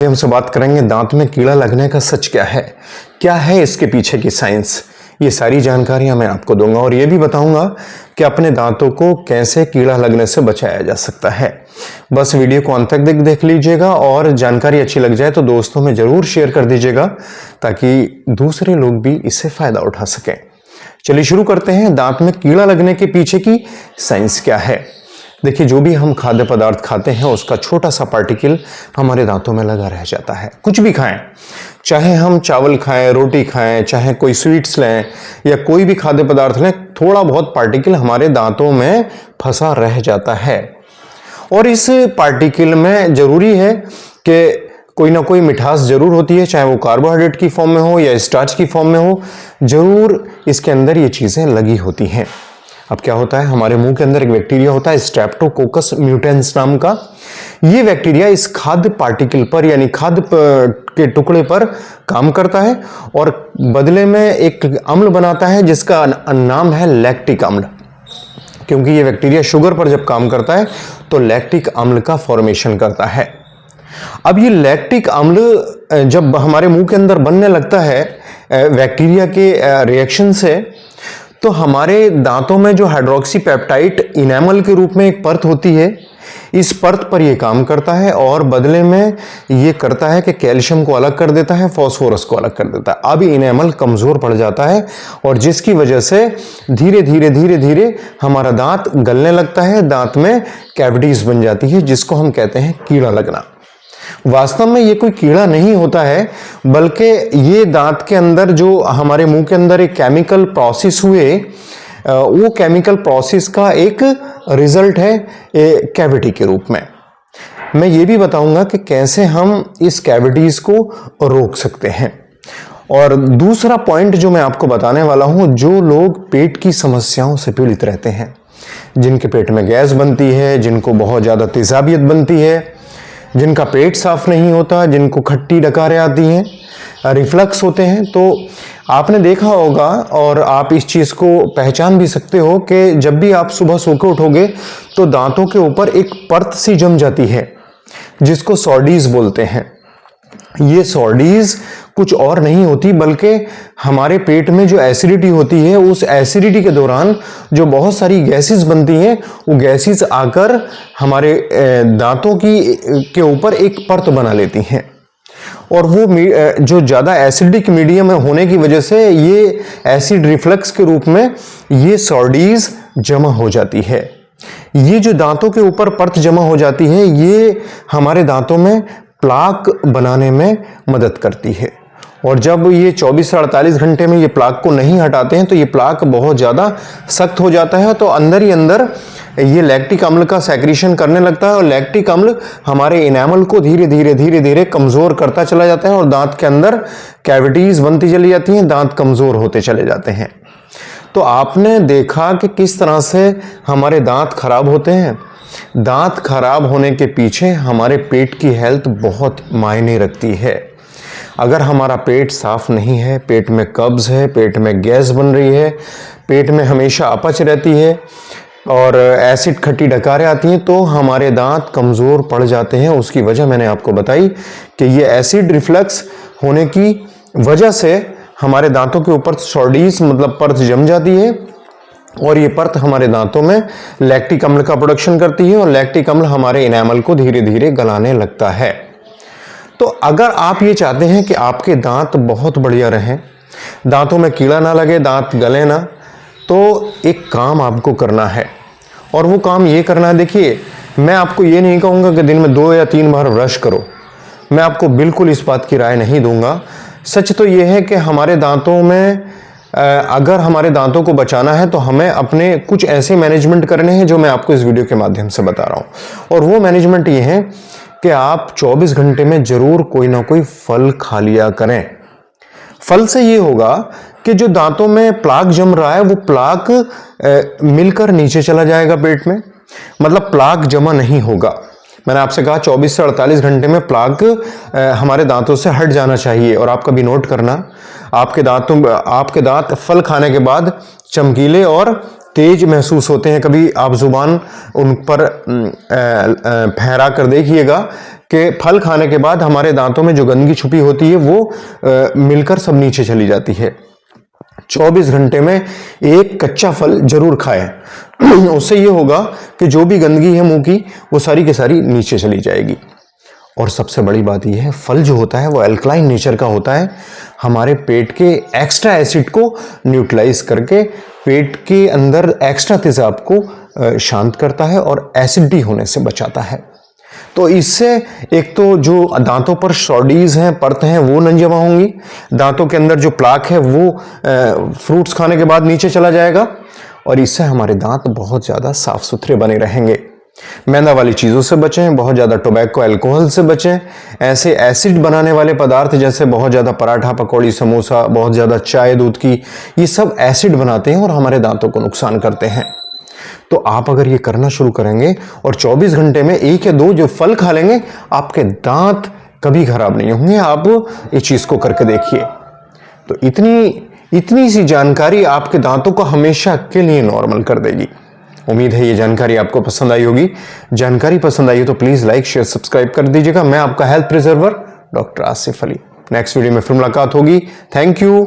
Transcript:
हमसे बात करेंगे दांत में कीड़ा लगने का सच क्या है इसके पीछे की साइंस। ये सारी जानकारियां मैं आपको दूंगा और ये भी बताऊंगा कि अपने दांतों को कैसे कीड़ा लगने से बचाया जा सकता है। बस वीडियो को अंत तक देख लीजिएगा और जानकारी अच्छी लग जाए तो दोस्तों में जरूर शेयर कर दीजिएगा ताकि दूसरे लोग भी इससे फायदा उठा सकें। चलिए शुरू करते हैं। दांत में कीड़ा लगने के पीछे की साइंस क्या है। देखिए, जो भी हम खाद्य पदार्थ खाते हैं उसका छोटा सा पार्टिकल हमारे दांतों में लगा रह जाता है। कुछ भी खाएं, चाहे हम चावल खाएं, रोटी खाएं, चाहे कोई स्वीट्स लें या कोई भी खाद्य पदार्थ लें, थोड़ा बहुत पार्टिकल हमारे दांतों में फंसा रह जाता है। और इस पार्टिकल में जरूरी है कि कोई ना कोई मिठास जरूर होती है, चाहे वो कार्बोहाइड्रेट की फॉर्म में हो या स्टार्च की फॉर्म में हो, जरूर इसके अंदर ये चीजें लगी होती हैं। अब क्या होता है, हमारे मुंह के अंदर एक बैक्टीरिया होता है स्ट्रेप्टोकोकस म्यूटेंस नाम का। ये बैक्टीरिया इस खाद्य पार्टिकल पर यानी खाद्य के टुकड़े पर काम करता है और बदले में एक अम्ल बनाता है जिसका नाम है लैक्टिक अम्ल। क्योंकि ये बैक्टीरिया शुगर पर जब काम करता है तो लैक्टिक अम्ल का फॉर्मेशन करता है। अब ये लैक्टिक अम्ल जब हमारे मुंह के अंदर बनने लगता है बैक्टीरिया के रिएक्शन से, तो हमारे दांतों में जो हाइड्रोक्सी पेप्टाइड इनेमल के रूप में एक परत होती है, इस परत पर यह काम करता है और बदले में यह करता है कि कैल्शियम को अलग कर देता है, फास्फोरस को अलग कर देता है। अब इनेमल कमजोर पड़ जाता है और जिसकी वजह से धीरे धीरे हमारा दांत गलने लगता है, दांत में कैविटीज बन जाती है जिसको हम कहते हैं कीड़ा लगना। वास्तव में ये कोई कीड़ा नहीं होता है, बल्कि ये दांत के अंदर जो हमारे मुंह के अंदर एक केमिकल प्रोसेस हुए, वो केमिकल प्रोसेस का एक रिजल्ट है कैविटी के रूप में। मैं ये भी बताऊंगा कि कैसे हम इस कैविटीज को रोक सकते हैं। और दूसरा पॉइंट जो मैं आपको बताने वाला हूं, जो लोग पेट की समस्याओं से पीड़ित रहते हैं, जिनके पेट में गैस बनती है, जिनको बहुत ज्यादा तेजाबियत बनती है, जिनका पेट साफ नहीं होता, जिनको खट्टी डकारें आती हैं, रिफ्लक्स होते हैं, तो आपने देखा होगा और आप इस चीज़ को पहचान भी सकते हो कि जब भी आप सुबह सो के उठोगे तो दांतों के ऊपर एक परत सी जम जाती है जिसको सॉर्डीज बोलते हैं। ये सॉर्डीज कुछ और नहीं होती बल्कि हमारे पेट में जो एसिडिटी होती है, उस एसिडिटी के दौरान जो बहुत सारी गैसेस बनती हैं, वो गैसेस आकर हमारे दांतों के ऊपर एक परत बना लेती हैं और वो जो ज़्यादा एसिडिक मीडियम में होने की वजह से ये एसिड रिफ्लक्स के रूप में ये सॉर्डीज जमा हो जाती है। ये जो दांतों के ऊपर परत जमा हो जाती है, ये हमारे दांतों में प्लाक बनाने में मदद करती है और जब ये 24 से 48 घंटे में ये प्लाक को नहीं हटाते हैं तो ये प्लाक बहुत ज़्यादा सख्त हो जाता है, तो अंदर ही अंदर ये लैक्टिक अम्ल का सेक्रीशन करने लगता है और लैक्टिक अम्ल हमारे इनेमल को धीरे धीरे कमज़ोर करता चला जाता है और दांत के अंदर कैविटीज़ बनती चली जाती हैं, दांत कमज़ोर होते चले जाते हैं। तो आपने देखा कि किस तरह से हमारे दांत खराब होते हैं। दांत खराब होने के पीछे हमारे पेट की हेल्थ बहुत मायने रखती है। अगर हमारा पेट साफ नहीं है, पेट में कब्ज है, पेट में गैस बन रही है, पेट में हमेशा अपच रहती है और एसिड खट्टी डकारें आती हैं, तो हमारे दांत कमज़ोर पड़ जाते हैं। उसकी वजह मैंने आपको बताई कि ये एसिड रिफ्लक्स होने की वजह से हमारे दांतों के ऊपर सॉर्डीज मतलब परत जम जाती है और ये परत हमारे दांतों में लैक्टिक अम्ल का प्रोडक्शन करती है और लैक्टिक अम्ल हमारे इनेमल को धीरे धीरे गलाने लगता है। तो अगर आप ये चाहते हैं कि आपके दांत बहुत बढ़िया रहें, दांतों में कीड़ा ना लगे, दांत गले ना, तो एक काम आपको करना है और वो काम ये करना है। देखिए, मैं आपको ये नहीं कहूँगा कि दिन में 2 या 3 बार ब्रश करो, मैं आपको बिल्कुल इस बात की राय नहीं दूंगा। सच तो ये है कि हमारे दांतों में अगर हमारे दांतों को बचाना है तो हमें अपने कुछ ऐसे मैनेजमेंट करने हैं जो मैं आपको इस वीडियो के माध्यम से बता रहा हूँ। और वो मैनेजमेंट ये है कि आप 24 घंटे में जरूर कोई ना कोई फल खा लिया करें। फल से ये होगा कि जो दांतों में प्लाक जम रहा है वो प्लाक मिलकर नीचे चला जाएगा पेट में, मतलब प्लाक जमा नहीं होगा। मैंने आपसे कहा 24 से 48 घंटे में प्लाक हमारे दांतों से हट जाना चाहिए। और आप कभी नोट करना, आपके दांत फल खाने के बाद चमकीले और तेज महसूस होते हैं। कभी आप जुबान उन पर फहरा कर देखिएगा कि फल खाने के बाद हमारे दांतों में जो गंदगी छुपी होती है वो मिलकर सब नीचे चली जाती है। 24 घंटे में एक कच्चा फल जरूर खाएं। उससे ये होगा कि जो भी गंदगी है मुंह की वो सारी की सारी नीचे चली जाएगी। और सबसे बड़ी बात यह है, फल जो होता है वो अल्कलाइन नेचर का होता है, हमारे पेट के एक्स्ट्रा एसिड को न्यूट्रलाइज करके पेट के अंदर एक्स्ट्रा तेजाब को शांत करता है और एसिडिटी होने से बचाता है। तो इससे एक तो जो दांतों पर शॉर्डीज हैं, परत हैं, वो नहीं जमा होंगी। दांतों के अंदर जो प्लाक है वो फ्रूट्स खाने के बाद नीचे चला जाएगा और इससे हमारे दांत बहुत ज़्यादा साफ सुथरे बने रहेंगे। मैदा वाली चीज़ों से बचें, बहुत ज़्यादा टोबैको अल्कोहल से बचें। ऐसे एसिड बनाने वाले पदार्थ जैसे बहुत ज़्यादा पराठा, पकौड़ी, समोसा, बहुत ज़्यादा चाय दूध की, ये सब एसिड बनाते हैं और हमारे दांतों को नुकसान करते हैं। तो आप अगर ये करना शुरू करेंगे और 24 घंटे में 1 या 2 जो फल खा लेंगे, आपके दांत कभी खराब नहीं होंगे। आप इस चीज़ को करके देखिए। तो इतनी सी जानकारी आपके दांतों को हमेशा के लिए नॉर्मल कर देगी। उम्मीद है ये जानकारी आपको पसंद आई होगी। जानकारी पसंद आई हो तो प्लीज़ लाइक, शेयर, सब्सक्राइब कर दीजिएगा। मैं आपका health preserver doctor Asif Ali. Next video में फिर मुलाकात होगी। Thank you.